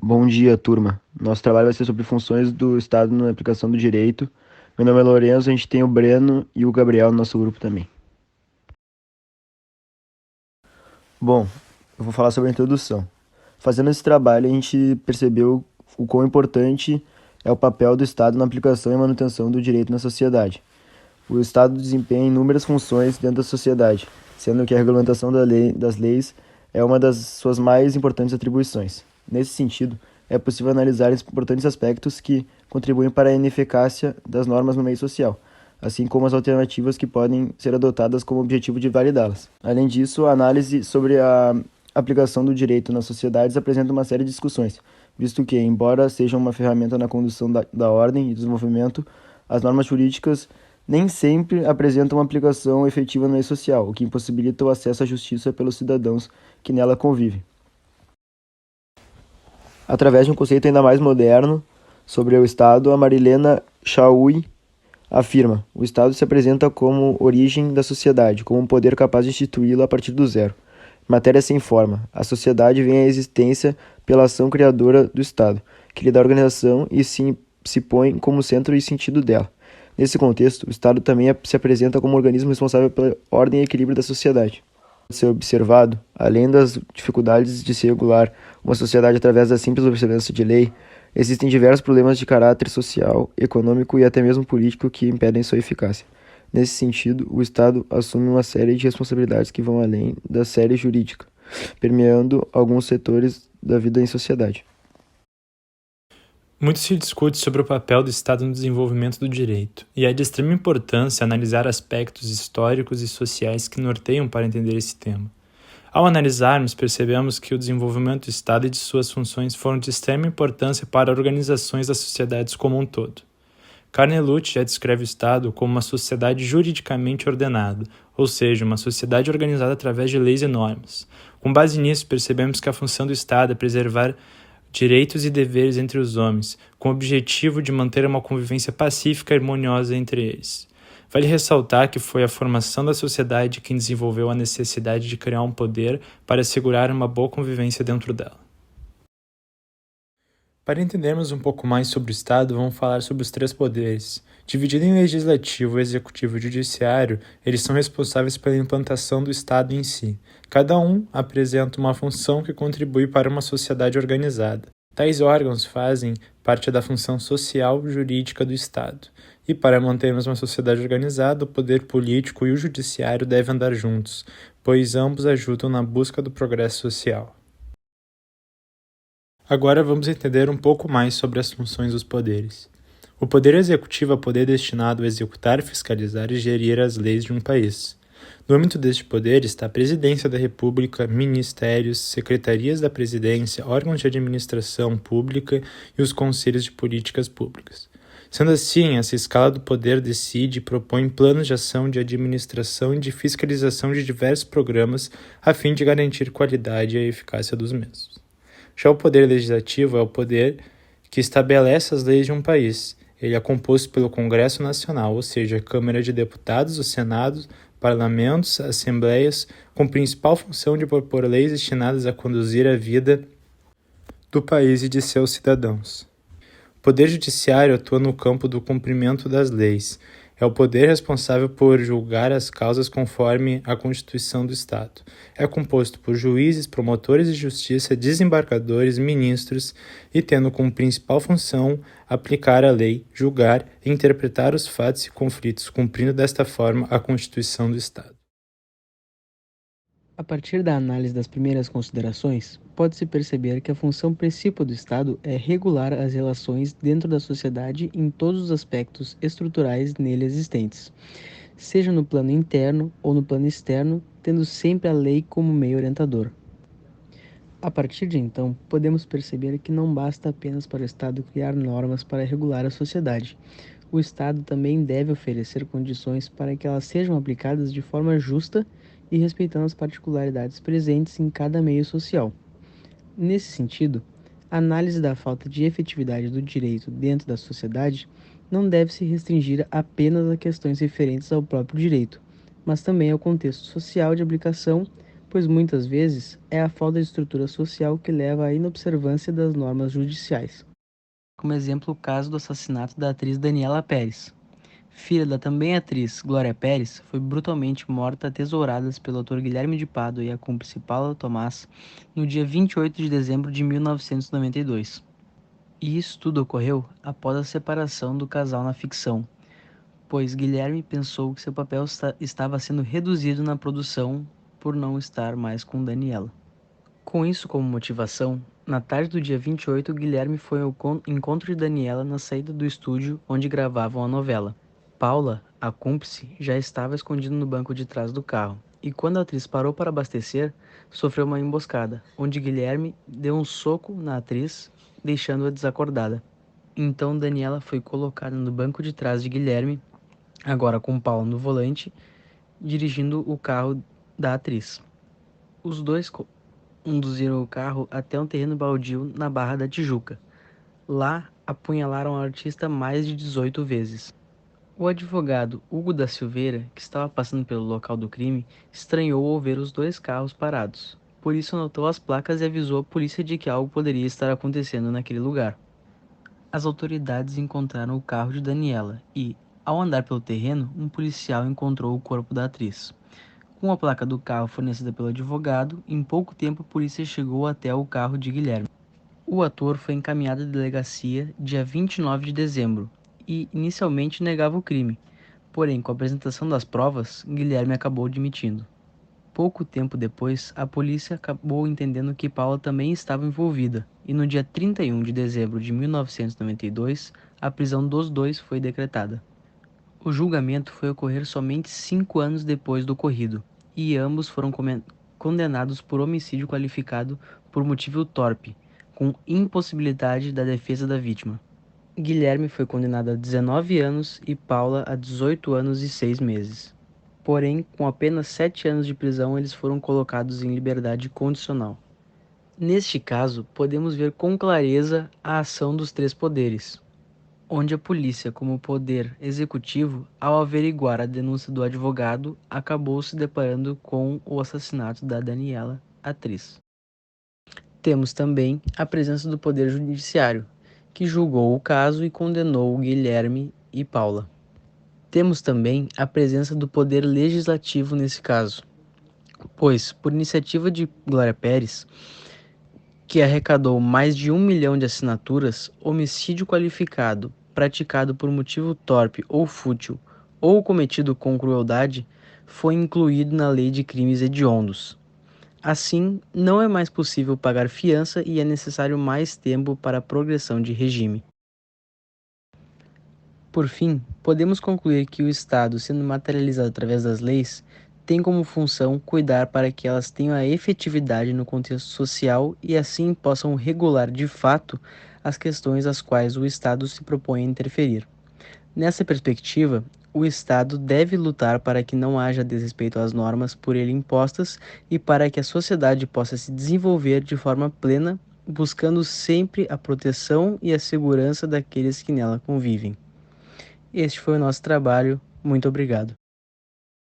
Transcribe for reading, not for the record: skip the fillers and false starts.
Bom dia, turma. Nosso trabalho vai ser sobre funções do Estado na aplicação do direito. Meu nome é Lourenço, a gente tem o Breno e o Gabriel no nosso grupo também. Bom, eu vou falar sobre a introdução. Fazendo esse trabalho, a gente percebeu o quão importante é o papel do Estado na aplicação e manutenção do direito na sociedade. O Estado desempenha inúmeras funções dentro da sociedade, sendo que a regulamentação das leis é uma das suas mais importantes atribuições. Nesse sentido, é possível analisar importantes aspectos que contribuem para a ineficácia das normas no meio social, assim como as alternativas que podem ser adotadas como objetivo de validá-las. Além disso, a análise sobre a aplicação do direito nas sociedades apresenta uma série de discussões, visto que, embora seja uma ferramenta na condução da ordem e desenvolvimento, as normas jurídicas nem sempre apresentam uma aplicação efetiva no meio social, o que impossibilita o acesso à justiça pelos cidadãos que nela convivem. Através de um conceito ainda mais moderno sobre o Estado, a Marilena Chauí afirma: o Estado se apresenta como origem da sociedade, como um poder capaz de instituí-la a partir do zero. Matéria sem forma. A sociedade vem à existência pela ação criadora do Estado, que lhe dá organização e se põe como centro e sentido dela. Nesse contexto, o Estado também se apresenta como um organismo responsável pela ordem e equilíbrio da sociedade. Pode ser observado, além das dificuldades de se regular uma sociedade através da simples observância de lei, existem diversos problemas de caráter social, econômico e até mesmo político que impedem sua eficácia. Nesse sentido, o Estado assume uma série de responsabilidades que vão além da série jurídica, permeando alguns setores da vida em sociedade. Muito se discute sobre o papel do Estado no desenvolvimento do direito, e é de extrema importância analisar aspectos históricos e sociais que norteiam para entender esse tema. Ao analisarmos, percebemos que o desenvolvimento do Estado e de suas funções foram de extrema importância para organizações das sociedades como um todo. Carnelucci já descreve o Estado como uma sociedade juridicamente ordenada, ou seja, uma sociedade organizada através de leis e normas. Com base nisso, percebemos que a função do Estado é preservar direitos e deveres entre os homens, com o objetivo de manter uma convivência pacífica e harmoniosa entre eles. Vale ressaltar que foi a formação da sociedade quem desenvolveu a necessidade de criar um poder para assegurar uma boa convivência dentro dela. Para entendermos um pouco mais sobre o Estado, vamos falar sobre os três poderes. Dividido em legislativo, executivo e judiciário, eles são responsáveis pela implantação do Estado em si. Cada um apresenta uma função que contribui para uma sociedade organizada. Tais órgãos fazem parte da função social jurídica do Estado. E para mantermos uma sociedade organizada, o poder político e o judiciário devem andar juntos, pois ambos ajudam na busca do progresso social. Agora vamos entender um pouco mais sobre as funções dos poderes. O poder executivo é o poder destinado a executar, fiscalizar e gerir as leis de um país. No âmbito deste poder está a Presidência da República, ministérios, secretarias da Presidência, órgãos de administração pública e os conselhos de políticas públicas. Sendo assim, essa escala do poder decide e propõe planos de ação de administração e de fiscalização de diversos programas a fim de garantir qualidade e a eficácia dos mesmos. Já o poder legislativo é o poder que estabelece as leis de um país. Ele é composto pelo Congresso Nacional, ou seja, a Câmara de Deputados, o Senado, parlamentos, assembleias, com principal função de propor leis destinadas a conduzir a vida do país e de seus cidadãos. O Poder Judiciário atua no campo do cumprimento das leis. É o poder responsável por julgar as causas conforme a Constituição do Estado. É composto por juízes, promotores de justiça, desembargadores, ministros e tendo como principal função aplicar a lei, julgar e interpretar os fatos e conflitos, cumprindo desta forma a Constituição do Estado. A partir da análise das primeiras considerações, pode-se perceber que a função principal do Estado é regular as relações dentro da sociedade em todos os aspectos estruturais nele existentes, seja no plano interno ou no plano externo, tendo sempre a lei como meio orientador. A partir de então, podemos perceber que não basta apenas para o Estado criar normas para regular a sociedade. O Estado também deve oferecer condições para que elas sejam aplicadas de forma justa e respeitando as particularidades presentes em cada meio social. Nesse sentido, a análise da falta de efetividade do direito dentro da sociedade não deve se restringir apenas a questões referentes ao próprio direito, mas também ao contexto social de aplicação, pois muitas vezes é a falta de estrutura social que leva à inobservância das normas judiciais. Como exemplo, o caso do assassinato da atriz Daniela Pérez. Filha da também atriz Glória Pérez, foi brutalmente morta a tesouradas pelo ator Guilherme de Pádua e a cúmplice Paula Tomás no dia 28 de dezembro de 1992. E isso tudo ocorreu após a separação do casal na ficção, pois Guilherme pensou que seu papel estava sendo reduzido na produção por não estar mais com Daniela. Com isso como motivação, na tarde do dia 28, Guilherme foi ao encontro de Daniela na saída do estúdio onde gravavam a novela. Paula, a cúmplice, já estava escondida no banco de trás do carro, e quando a atriz parou para abastecer, sofreu uma emboscada, onde Guilherme deu um soco na atriz, deixando-a desacordada. Então Daniela foi colocada no banco de trás de Guilherme, agora com Paula no volante, dirigindo o carro da atriz. Os dois conduziram o carro até um terreno baldio na Barra da Tijuca. Lá, apunhalaram a artista mais de 18 vezes. O advogado Hugo da Silveira, que estava passando pelo local do crime, estranhou ao ver os dois carros parados. Por isso anotou as placas e avisou a polícia de que algo poderia estar acontecendo naquele lugar. As autoridades encontraram o carro de Daniela e, ao andar pelo terreno, um policial encontrou o corpo da atriz. Com a placa do carro fornecida pelo advogado, em pouco tempo a polícia chegou até o carro de Guilherme. O ator foi encaminhado à delegacia dia 29 de dezembro e inicialmente negava o crime, porém, com a apresentação das provas, Guilherme acabou admitindo. Pouco tempo depois, a polícia acabou entendendo que Paula também estava envolvida, e no dia 31 de dezembro de 1992, a prisão dos dois foi decretada. O julgamento foi ocorrer somente 5 anos depois do ocorrido, e ambos foram condenados por homicídio qualificado por motivo torpe, com impossibilidade da defesa da vítima. Guilherme foi condenado a 19 anos e Paula a 18 anos e 6 meses. Porém, com apenas 7 anos de prisão, eles foram colocados em liberdade condicional. Neste caso, podemos ver com clareza a ação dos três poderes, onde a polícia, como poder executivo, ao averiguar a denúncia do advogado, acabou se deparando com o assassinato da Daniela, atriz. Temos também a presença do poder judiciário, que julgou o caso e condenou Guilherme e Paula. Temos também a presença do poder legislativo nesse caso, pois, por iniciativa de Glória Pérez, que arrecadou mais de 1 milhão de assinaturas, homicídio qualificado, praticado por motivo torpe ou fútil, ou cometido com crueldade, foi incluído na lei de crimes hediondos. Assim, não é mais possível pagar fiança e é necessário mais tempo para a progressão de regime. Por fim, podemos concluir que o Estado, sendo materializado através das leis, tem como função cuidar para que elas tenham a efetividade no contexto social e assim possam regular de fato as questões às quais o Estado se propõe a interferir. Nessa perspectiva, o Estado deve lutar para que não haja desrespeito às normas por ele impostas e para que a sociedade possa se desenvolver de forma plena, buscando sempre a proteção e a segurança daqueles que nela convivem. Este foi o nosso trabalho. Muito obrigado.